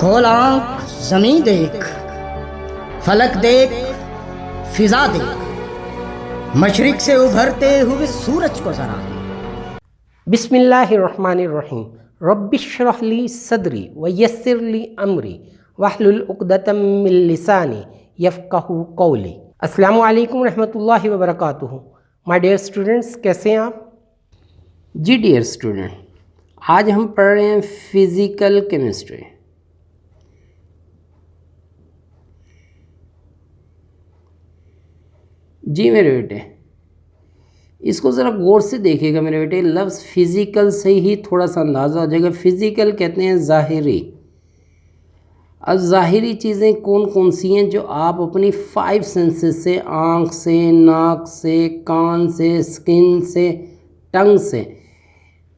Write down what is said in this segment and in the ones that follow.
खोल आंख ज़मीं देख, फलक देख, फिजा देख, मशरिक से उभरते हुए सूरज को ज़रा देख। बिस्मिल्लाहिर्रहमानिर्रहीम। रब्बिश्रह ली सदरी व यस्सिर ली अमरी वहलुल उक़दतम मिन लिसानी यफ़क़हू क़ौली। अस्सलामु अलैकुम रहमतुल्लाहि व बरकातुहू। माय डियर स्टूडेंट्स, कैसे हैं आप? जी डियर स्टूडेंट, आज हम पढ़ रहे हैं फिज़िकल केमिस्ट्री। जी मेरे बेटे, इसको ज़रा गौर से देखिएगा मेरे बेटे। लफ्ज़ फ़िज़िकल से ही थोड़ा सा अंदाज़ा हो जाएगा। फ़िज़िकल कहते हैं ज़ाहिरी। अब ज़ाहिरी चीज़ें कौन कौन सी हैं जो आप अपनी 5 सेंसेस से, आँख से, नाक से, कान से, स्किन से, टंग से,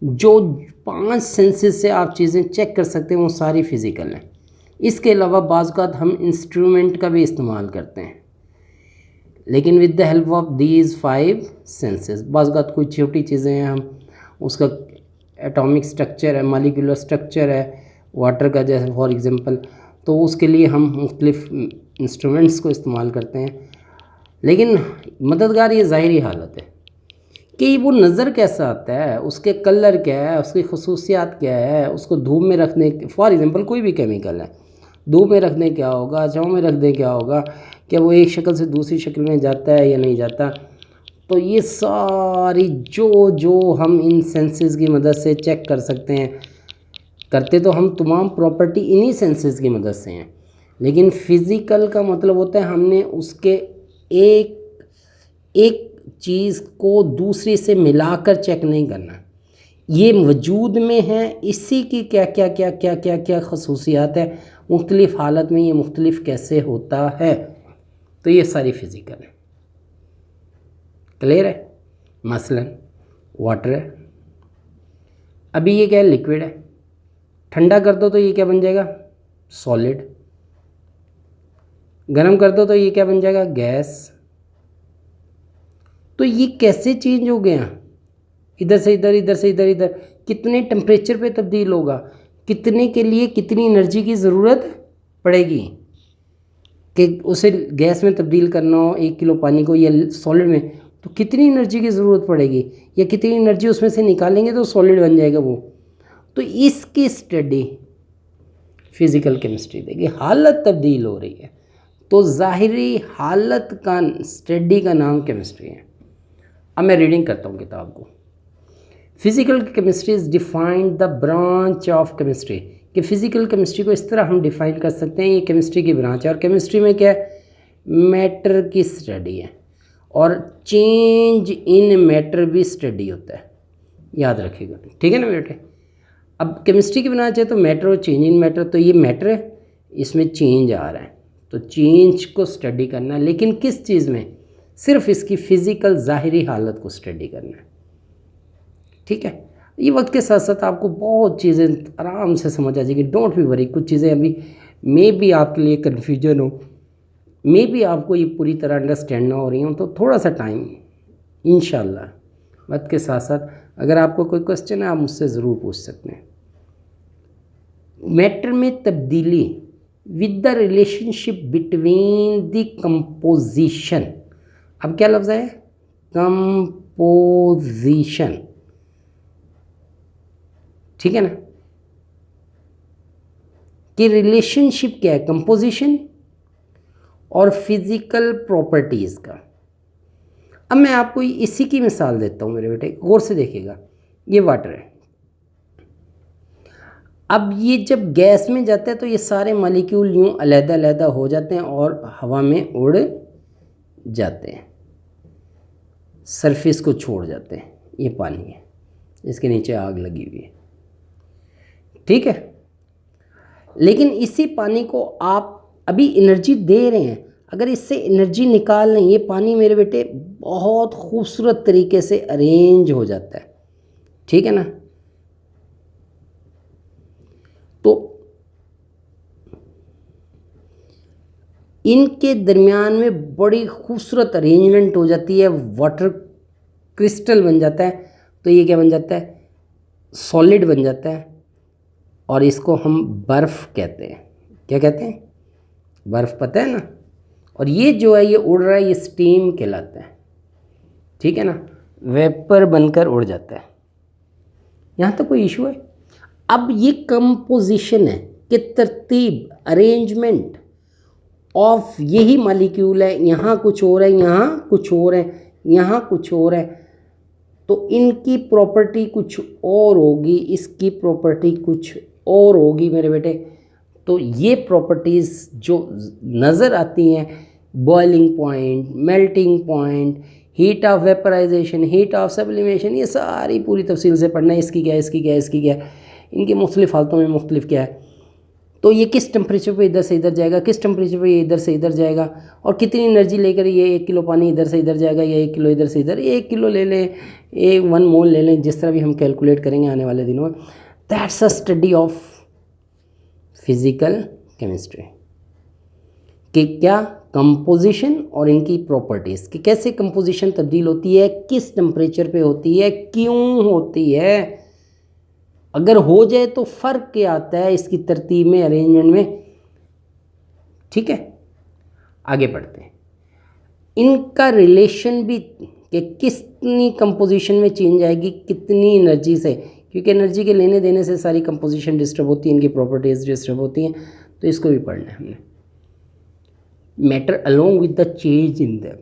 जो 5 सेंसेस से आप चीज़ें चेक कर सकते हैं वो सारी फ़िज़िकल हैं। इसके अलावा बाज़ औक़ात हम इंस्ट्रूमेंट का भी इस्तेमाल करते हैं, लेकिन with the help of these 5 senses. बाज़ औक़ात कोई छोटी चीज़ें हैं, हम उसका एटॉमिक स्ट्रक्चर है, मॉलिक्यूलर स्ट्रक्चर है वाटर का, जैसे फॉर एग्जांपल, तो उसके लिए हम मुख्तलिफ इंस्ट्रूमेंट्स को इस्तेमाल करते हैं। लेकिन मददगार ये ज़ाहिरी हालत है कि वो नज़र कैसा आता है, उसके कलर क्या है, उसकी खसूसियात क्या है, उसको धूप में रखने, फॉर एग्ज़ाम्पल कोई भी केमिकल है, धूप में रखने क्या होगा, छाँव में रखने क्या होगा, क्या वो एक शक्ल से दूसरी शक्ल में जाता है या नहीं जाता। तो ये सारी जो हम इन सेंसेस की मदद से चेक कर सकते हैं, करते तो हम तमाम प्रॉपर्टी इन्हीं सेंसेस की मदद से हैं। लेकिन फ़िज़िकल का मतलब होता है हमने उसके एक चीज़ को दूसरे से मिलाकर चेक नहीं करना, ये वजूद में है, इसी की क्या क्या क्या क्या क्या क्या खसूसियात है, मुख्तलिफ़ हालत में ये मुख्तलिफ़ कैसे होता है। तो ये सारी फ़िज़िकल है। क्लियर है? मसलन वाटर है, अभी ये क्या है, लिक्विड है। ठंडा कर दो तो ये क्या बन जाएगा, सॉलिड। गर्म कर दो तो ये क्या बन जाएगा, गैस। तो ये कैसे चेंज हो गया, इधर से इधर, इधर से इधर, इधर कितने टेम्परेचर पे तब्दील होगा, कितने के लिए कितनी एनर्जी की ज़रूरत पड़ेगी कि उसे गैस में तब्दील करना हो 1 किलो पानी को या सॉलिड में, तो कितनी एनर्जी की ज़रूरत पड़ेगी, या कितनी एनर्जी उसमें से निकालेंगे तो सॉलिड बन जाएगा वो। तो इसकी स्टडी फ़िज़िकल केमिस्ट्री देगी। हालत तब्दील हो रही है तो ज़ाहिरी हालत का स्टडी का नाम केमिस्ट्री है। अब मैं रीडिंग करता हूँ किताब को। Physical chemistry is defined the branch of chemistry, कि फ़िज़िकल केमिस्ट्री को इस तरह हम डिफ़ाइन कर सकते हैं, ये केमिस्ट्री की ब्रांच है। और केमिस्ट्री में क्या है, मैटर की स्टडी है, और चेंज इन मैटर भी स्टडी होता है, याद रखिएगा, ठीक है ना बेटे। अब केमिस्ट्री की ब्रांच है तो मैटर और चेंज इन मैटर, तो ये मैटर है, इसमें चेंज आ रहा है, तो चेंज को स्टडी करना है। लेकिन किस चीज़ में, सिर्फ इसकी फ़िज़िकल ज़ाहिरी हालत को स्टडी करना है, ठीक है। ये वक्त के साथ साथ आपको बहुत चीज़ें आराम से समझ आ जाएगी, डोंट बी वरी। कुछ चीज़ें अभी मे भी आपके लिए कन्फ्यूजन हो, मे भी आपको ये पूरी तरह अंडरस्टैंड ना हो रही हो, तो थोड़ा सा टाइम इंशाल्लाह वक्त के साथ साथ, अगर आपको कोई क्वेश्चन है आप मुझसे ज़रूर पूछ सकते हैं। मैटर में तब्दीली with the relationship between the composition. अब क्या लफ्ज़ है, कंपोजिशन, ठीक है ना, कि रिलेशनशिप क्या है कंपोजिशन और फिज़िकल प्रॉपर्टीज़ का। अब मैं आपको इसी की मिसाल देता हूँ मेरे बेटे, गौर से देखिएगा। ये वाटर है, अब ये जब गैस में जाता है तो ये सारे मॉलिक्यूल यूँ अलग-अलग हो जाते हैं और हवा में उड़ जाते हैं, सरफेस को छोड़ जाते हैं। ये पानी है, इसके नीचे आग लगी हुई है, ठीक है। लेकिन इसी पानी को आप अभी एनर्जी दे रहे हैं, अगर इससे एनर्जी निकाल लें, ये पानी मेरे बेटे बहुत खूबसूरत तरीके से अरेंज हो जाता है, ठीक है ना। तो इनके दरमियान में बड़ी खूबसूरत अरेंजमेंट हो जाती है, वाटर क्रिस्टल बन जाता है। तो ये क्या बन जाता है, सॉलिड बन जाता है, और इसको हम बर्फ़ कहते हैं, क्या कहते हैं, बर्फ़, पता है ना। और ये जो है ये उड़ रहा है, ये स्टीम कहलाता है, ठीक है ना, वेपर बनकर उड़ जाता है। यहाँ तक कोई इशू है। अब ये कंपोजिशन है कि तरतीब, अरेंजमेंट ऑफ यही मालिक्यूल है, यहाँ कुछ और है, यहाँ कुछ और है, यहाँ कुछ और है, तो इनकी प्रॉपर्टी कुछ और होगी, इसकी प्रॉपर्टी कुछ और होगी मेरे बेटे। तो ये प्रॉपर्टीज़ जो नज़र आती हैं, boiling point, melting point, heat of vaporisation, heat of sublimation, ये सारी पूरी तफसील से पढ़ना है, इसकी क्या है, इसकी क्या है, इसकी क्या है, इनके मुख्तलिफ हालतों में मुख्तलिफ क्या है। तो ये किस टेम्परेचर पे इधर से इधर जाएगा, किस टेम्परेचर पे ये इधर से इधर जाएगा, और कितनी एनर्जी लेकर ये 1 किलो पानी इधर से इधर जाएगा, या 1 किलो इधर से इधर, 1 किलो ले लें, 1 मोल ले लें, जिस तरह भी हम कैलकुलेट करेंगे आने वाले दिनों में। That's a study of physical chemistry कि क्या कंपोजिशन और इनकी प्रॉपर्टीज़, कि कैसे कंपोजिशन तब्दील होती है, किस टेम्परेचर पे होती है, क्यों होती है, अगर हो जाए तो फ़र्क क्या आता है इसकी तरतीब में, अरेंजमेंट में, ठीक है। आगे बढ़ते हैं। इनका रिलेशन भी कि कितनी कंपोजिशन में चेंज आएगी, कितनी एनर्जी से, क्योंकि एनर्जी के लेने देने से सारी कंपोजिशन डिस्टर्ब होती है, इनकी प्रॉपर्टीज़ डिस्टर्ब होती हैं, तो इसको भी पढ़ना है हमने। Matter along with the change in the,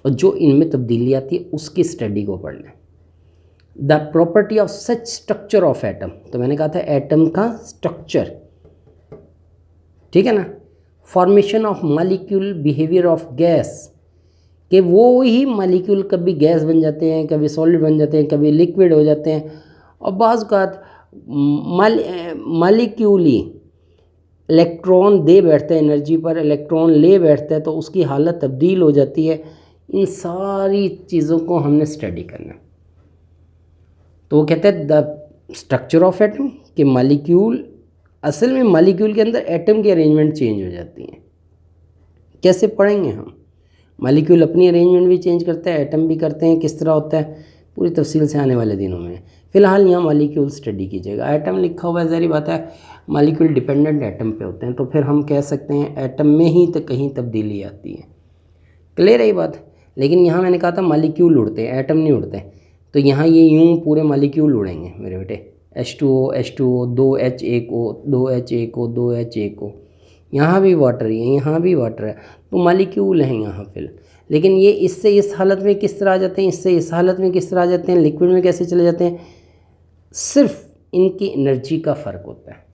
और जो इनमें तब्दीली आती है उसकी स्टडी को पढ़ना है। The property of such structure of atom, तो मैंने कहा था एटम का स्ट्रक्चर, ठीक है ना। Formation of molecule, behaviour of gas, कि वो ही मालिक्यूल कभी गैस बन जाते हैं, कभी सॉलिड बन जाते हैं, कभी लिक्विड हो जाते हैं, और बाज़ औक़ात मालिक्यूली इलेक्ट्रॉन दे बैठते हैं एनर्जी पर, इलेक्ट्रॉन ले बैठता है, तो उसकी हालत तब्दील हो जाती है। इन सारी चीज़ों को हमने स्टडी करना है। तो वो कहते हैं द स्ट्रक्चर ऑफ एटम, कि मालिक्यूल, असल में मालिक्यूल के अंदर एटम की अरेंजमेंट चेंज हो जाती है। कैसे पढ़ेंगे हम, मालिक्यूल अपनी अरेंजमेंट भी चेंज करते हैं, एटम भी करते हैं, किस तरह होता है पूरी तफसील से आने वाले दिनों में। फ़िलहाल यहाँ मालिक्यूल स्टडी कीजिएगा। एटम लिखा हुआ है, ज़ाहिर बात है मालिक्यूल डिपेंडेंट एटम पे होते हैं, तो फिर हम कह सकते हैं एटम में ही तो कहीं तब्दीली आती है। क्लियर है ये बात। लेकिन यहाँ मैंने कहा था मालिक्यूल उड़ते हैं, एटम नहीं उड़ते, तो यहाँ ये यूँ पूरे मालिक्यूल उड़ेंगे मेरे बेटे। H2O H2O, 2H1O 2H1O 2H1O, यहाँ भी वाटर है, यहाँ भी वाटर है, तो मालिक्यूल हैं यहाँ फिर। लेकिन ये इससे इस हालत में किस तरह आ जाते हैं, इससे इस हालत में किस तरह आ जाते हैं, लिक्विड में कैसे चले जाते हैं, सिर्फ इनकी एनर्जी का फ़र्क होता है।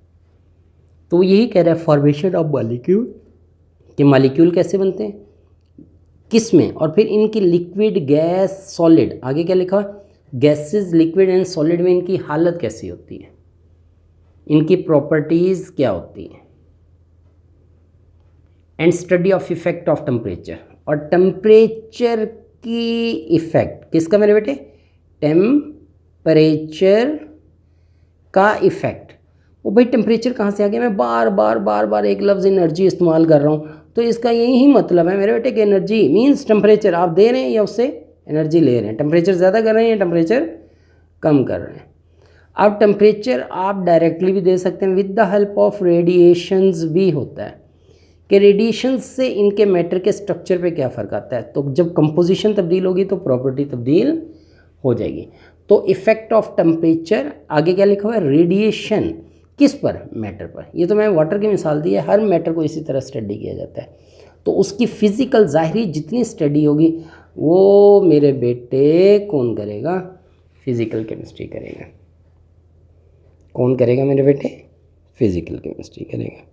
तो यही कह रहा है फॉर्मेशन ऑफ मालिक्यूल, कि मालिक्यूल कैसे बनते हैं, किस में, और फिर इनकी लिक्विड, गैस, सॉलिड, आगे क्या लिखा है, गैसेस, लिक्विड एंड सॉलिड में इनकी हालत कैसी होती है, इनकी प्रॉपर्टीज़ क्या होती हैं। And study of effect of temperature, और टेम्परेचर की इफ़ेक्ट, किसका मेरे बेटे, टेम्परेचर का इफ़ेक्ट। वो भाई टेम्परेचर कहाँ से आ गया, मैं बार बार एक लफ्ज़ एनर्जी इस्तेमाल कर रहा हूँ, तो इसका यही मतलब है मेरे बेटे कि एनर्जी मींस टेम्परेचर आप दे रहे हैं या उससे एनर्जी ले रहे हैं। टेम्परेचर ज़्यादा कर रहे हैं या टेम्परेचर कम कर रहे हैं। अब टेम्परेचर आप डायरेक्टली भी दे सकते हैं, with the help of radiations भी होता है, कि रेडिएशन से इनके मैटर के स्ट्रक्चर पे क्या फ़र्क आता है। तो जब कंपोजिशन तब्दील होगी तो प्रॉपर्टी तब्दील हो जाएगी। तो इफ़ेक्ट ऑफ टेम्परेचर, आगे क्या लिखा हुआ है, रेडिएशन, किस पर, मैटर पर। ये तो मैं वाटर की मिसाल दी है, हर मैटर को इसी तरह स्टडी किया जाता है। तो उसकी फ़िज़िकल ज़ाहिरी जितनी स्टडी होगी वो मेरे बेटे कौन करेगा, फ़िज़िकल केमिस्ट्री करेगा। कौन करेगा मेरे बेटे, फ़िज़िकल केमिस्ट्री करेगा।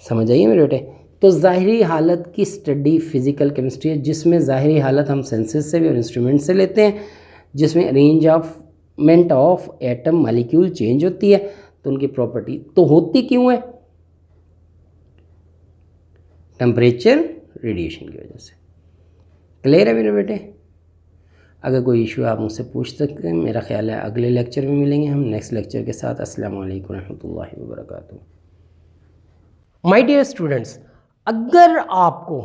समझ आइए मेरे बेटे। तो ज़ाहिरी हालत की स्टडी फ़िज़िकल केमिस्ट्री है, जिसमें ज़ाहिरी हालत हम सेंसेस से भी और इंस्ट्रूमेंट से लेते हैं, जिसमें range of meant of atom molecule change होती है, तो उनकी प्रॉपर्टी तो होती क्यों है, टेम्परेचर, रेडिएशन की वजह से। क्लियर है मेरे बेटे। अगर कोई इशू आप मुझसे पूछ सकते हैं। मेरा ख्याल है अगले लेक्चर में मिलेंगे हम नेक्स्ट लेक्चर के साथ। अस्सलाम वालेकुम रहमतुल्लाहि व बरकातुहू। माय डियर स्टूडेंट्स, अगर आपको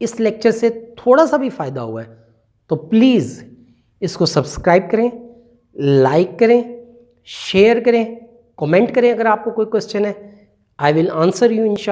इस लेक्चर से थोड़ा सा भी फ़ायदा हुआ है तो प्लीज़ इसको सब्सक्राइब करें, लाइक करें, शेयर करें, कमेंट करें अगर आपको कोई क्वेश्चन है। आई विल आंसर यू इंशाल्लाह।